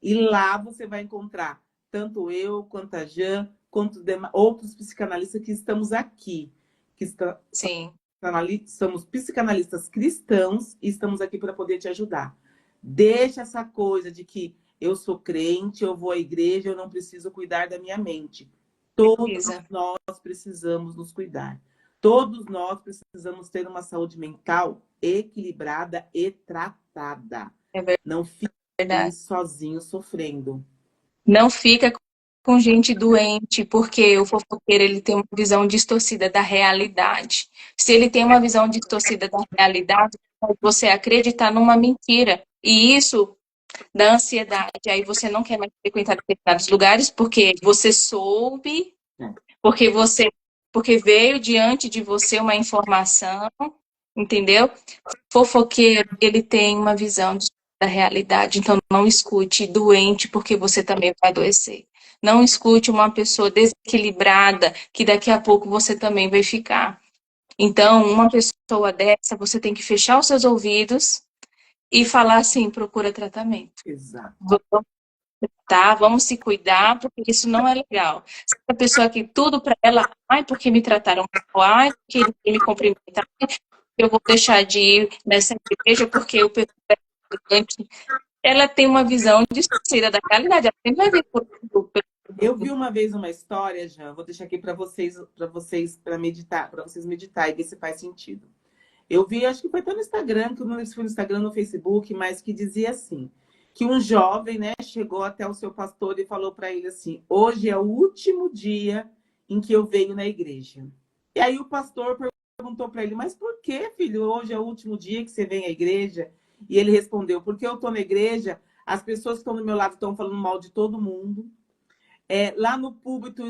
e lá você vai encontrar tanto eu, quanto a Jan, quanto outros psicanalistas que estamos aqui, Sim. somos psicanalistas cristãos e estamos aqui para poder te ajudar. Deixa essa coisa de que eu sou crente, eu vou à igreja, eu não preciso cuidar da minha mente. Todos Precisa. nós precisamos nos cuidar. Todos nós precisamos ter uma saúde mental equilibrada e tratada. É Não fique aí verdade. sozinho sofrendo. Não fica com gente doente, porque o fofoqueiro ele tem uma visão distorcida da realidade. Se ele tem uma visão distorcida da realidade, você acreditar numa mentira. E isso dá ansiedade. Aí você não quer mais frequentar determinados lugares porque você soube, É. porque veio diante de você uma informação, entendeu? Fofoqueiro, ele tem uma visão da realidade, então não escute doente porque você também vai adoecer. Não escute uma pessoa desequilibrada que daqui a pouco você também vai ficar. Então, uma pessoa dessa, você tem que fechar os seus ouvidos e falar assim, procura tratamento. Exato. Tá? Vamos se cuidar, porque isso não é legal. Se a pessoa que tudo para ela, ai, porque me trataram mal, ai, porque ele me cumprimentaram, eu vou deixar de ir nessa igreja porque o pessoal é arrogante. Ela tem uma visão distorcida da realidade, ela sempre vai ver Eu vi uma vez uma história, já vou deixar aqui para meditar, para vocês meditar e ver se faz sentido. Eu vi, acho que foi até no Instagram, que eu não lembro se foi no Instagram ou no Facebook, mas que dizia assim, que um jovem, né, chegou até o seu pastor e falou para ele assim: hoje é o último dia em que eu venho na igreja. E aí o pastor perguntou para ele: mas por que, filho, hoje é o último dia que você vem à igreja? E ele respondeu: porque eu estou na igreja, as pessoas que estão do meu lado estão falando mal de todo mundo. Lá no púlpito,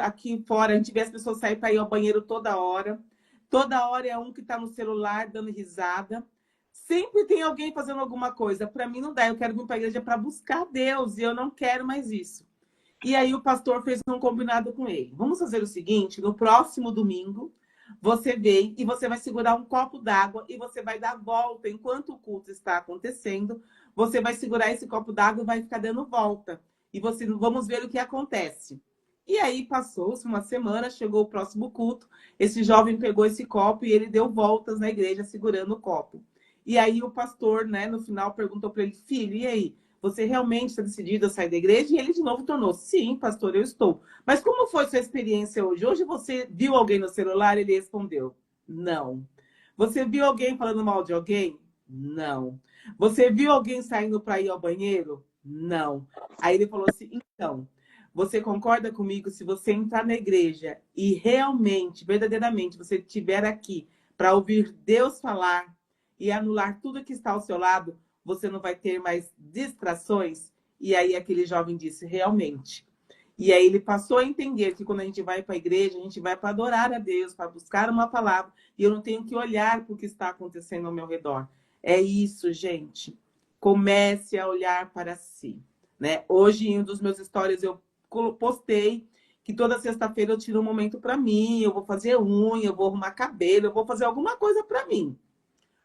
aqui fora, a gente vê as pessoas saírem para ir ao banheiro toda hora. Toda hora é um que está no celular dando risada. Sempre tem alguém fazendo alguma coisa. Para mim não dá. Eu quero vir para a igreja para buscar Deus e eu não quero mais isso. E aí o pastor fez um combinado com ele. Vamos fazer o seguinte: no próximo domingo, você vem e você vai segurar um copo d'água e você vai dar volta enquanto o culto está acontecendo. Você vai segurar esse copo d'água e vai ficar dando volta. E vamos ver o que acontece. E aí passou-se uma semana, chegou o próximo culto, esse jovem pegou esse copo e ele deu voltas na igreja segurando o copo. E aí o pastor, né, no final perguntou para ele: filho, e aí? Você realmente está decidido a sair da igreja? E ele de novo tornou: sim, pastor, eu estou. Mas como foi sua experiência hoje? Hoje você viu alguém no celular? Ele respondeu: não. Você viu alguém falando mal de alguém? Não. Você viu alguém saindo para ir ao banheiro? Não. Aí ele falou assim: então, você concorda comigo se você entrar na igreja e realmente, verdadeiramente, você estiver aqui para ouvir Deus falar e anular tudo que está ao seu lado, você não vai ter mais distrações? E aí aquele jovem disse: realmente. E aí ele passou a entender que quando a gente vai para a igreja, a gente vai para adorar a Deus, para buscar uma palavra, e eu não tenho que olhar para o que está acontecendo ao meu redor. É isso, gente. Comece a olhar para si, né? Hoje, em um dos meus stories, eu postei que toda sexta-feira eu tiro um momento para mim, eu vou fazer unha, eu vou arrumar cabelo, eu vou fazer alguma coisa para mim.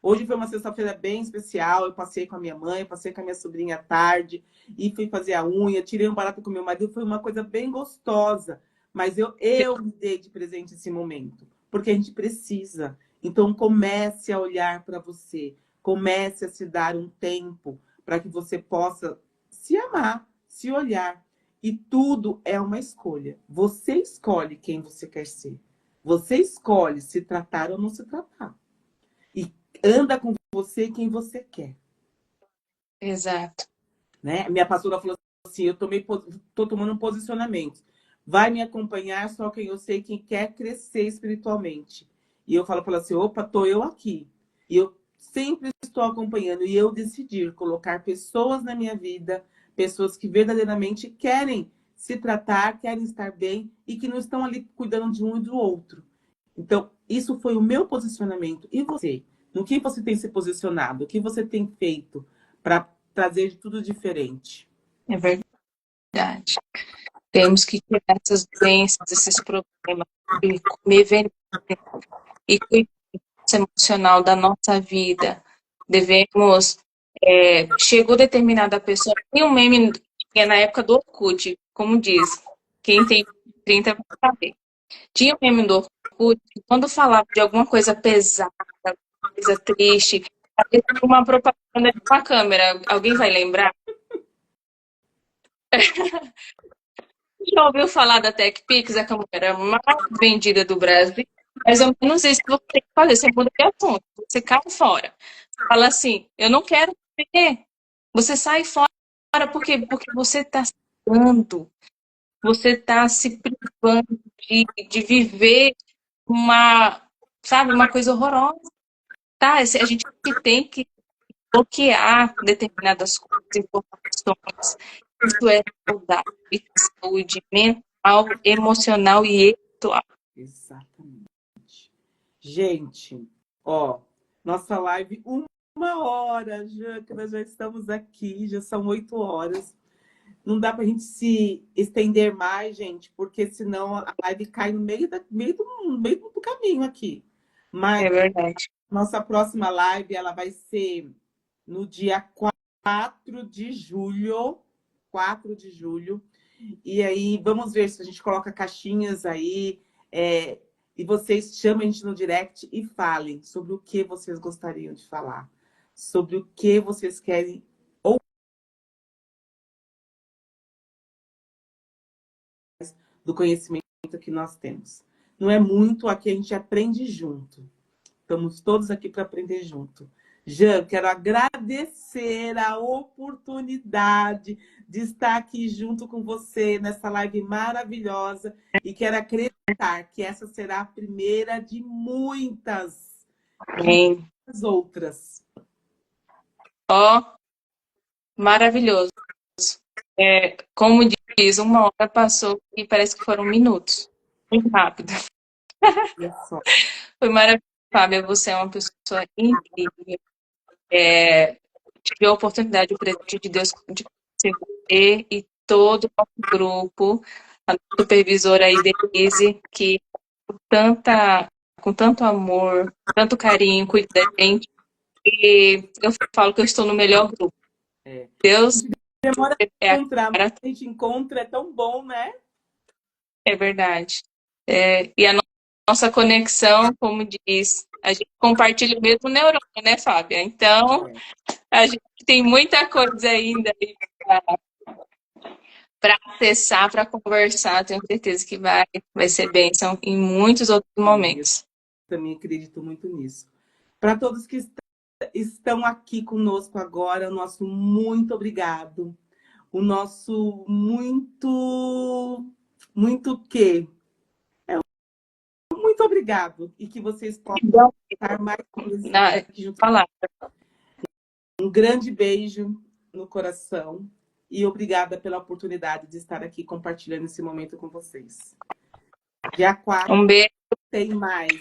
Hoje foi uma sexta-feira bem especial, eu passei com a minha mãe, passei com a minha sobrinha à tarde, e fui fazer a unha, tirei um barato com meu marido, foi uma coisa bem gostosa. Mas eu me dei de presente esse momento, porque a gente precisa. Então comece a olhar para você, comece a se dar um tempo para que você possa se amar, se olhar. E tudo é uma escolha. Você escolhe quem você quer ser. Você escolhe se tratar ou não se tratar. E anda com você quem você quer. Exato. Né? Minha pastora falou assim: eu tô tomando um posicionamento. Vai me acompanhar só quem eu sei quem quer crescer espiritualmente. E eu falo para ela assim: opa, tô eu aqui. E eu sempre estou acompanhando. E eu decidir colocar pessoas na minha vida, pessoas que verdadeiramente querem se tratar, querem estar bem e que não estão ali cuidando de um e do outro. Então, isso foi o meu posicionamento. E você? No que você tem se posicionado? O que você tem feito para trazer de tudo diferente? É verdade. Temos que tirar essas doenças, esses problemas, e comer veneno e cuidar emocional da nossa vida. Devemos. Chegou determinada pessoa. Tem um meme que é na época do Orkut, como diz. Quem tem 30 vai saber. Tinha um meme do Orkut que quando falava de alguma coisa pesada, coisa triste, aparecia uma propaganda de uma câmera. Alguém vai lembrar? já ouviu falar da TechPix, a câmera mais vendida do Brasil? Mais ou menos isso que você tem que fazer. Você muda de assunto, você cai fora. Fala assim, eu não quero ver. Você sai fora, por quê? Porque você está se dando, você está se privando de viver uma, sabe, uma coisa horrorosa. Tá? A gente tem que bloquear determinadas coisas, informações. Isso é saúde mental, emocional e espiritual. Exatamente. Gente, ó, nossa live, 1 hora, já que nós já estamos aqui, já são 8 horas. Não dá pra gente se estender mais, gente, porque senão a live cai no meio do caminho aqui. Mas É verdade. nossa próxima live, ela vai ser no dia 4 de julho. 4 de julho. E aí, vamos ver se a gente coloca caixinhas aí. E vocês chamem a gente no direct e falem sobre o que vocês gostariam de falar. Sobre o que vocês querem ou do conhecimento que nós temos. Não é muito, aqui a gente aprende junto. Estamos todos aqui para aprender junto. Jean, quero agradecer a oportunidade de estar aqui junto com você nessa live maravilhosa e quero acreditar que essa será a primeira de muitas outras. Ó, maravilhoso. Como diz, 1 hora passou e parece que foram minutos. Muito rápido. Olha só. Foi maravilhoso, Fábia. Você é uma pessoa incrível. Tive a oportunidade, o presente de Deus, de conhecer você e todo o nosso grupo, a supervisora aí, Denise, que com tanto amor, tanto carinho, cuida da gente. E eu falo que eu estou no melhor grupo. Deus Demora a é a encontrar, mas cara, a gente encontra, é tão bom, né? é verdade. E a nossa conexão, como diz, a gente compartilha o mesmo neurônio, né, Fábia? Então, a gente tem muita coisa ainda para acessar, para conversar. Tenho certeza que vai ser bênção em muitos outros momentos. Eu também acredito muito nisso. Para todos que estão aqui conosco agora, o nosso muito obrigado. O nosso muito que? Muito obrigado. E que vocês possam estar mais vezes aqui junto. Um grande beijo no coração e obrigada pela oportunidade de estar aqui compartilhando esse momento com vocês. Dia 4 Um beijo. Tem mais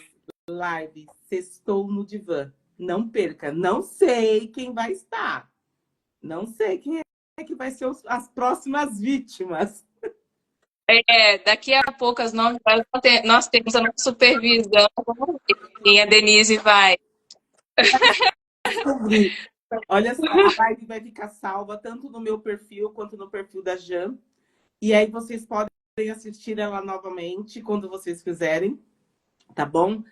live Sextou no Divã. Não perca. Não sei quem vai estar. Não sei quem é que vai ser as próximas vítimas. Daqui a pouco, às 9 horas, nós temos a nossa supervisão. E a Denise vai. Olha só, a live vai ficar salva tanto no meu perfil quanto no perfil da Jan. E aí vocês podem assistir ela novamente quando vocês quiserem, tá bom?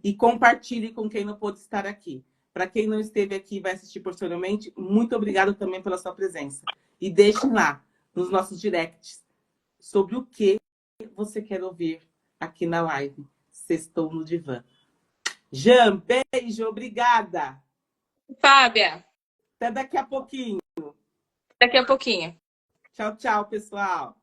E compartilhe com quem não pôde estar aqui. Para quem não esteve aqui e vai assistir posteriormente, muito obrigado também pela sua presença. E deixem lá, nos nossos directs, sobre o que você quer ouvir aqui na live Sextou no Divã. Jan, beijo, obrigada. Fábia. Até daqui a pouquinho. Daqui a pouquinho. Tchau, tchau, pessoal.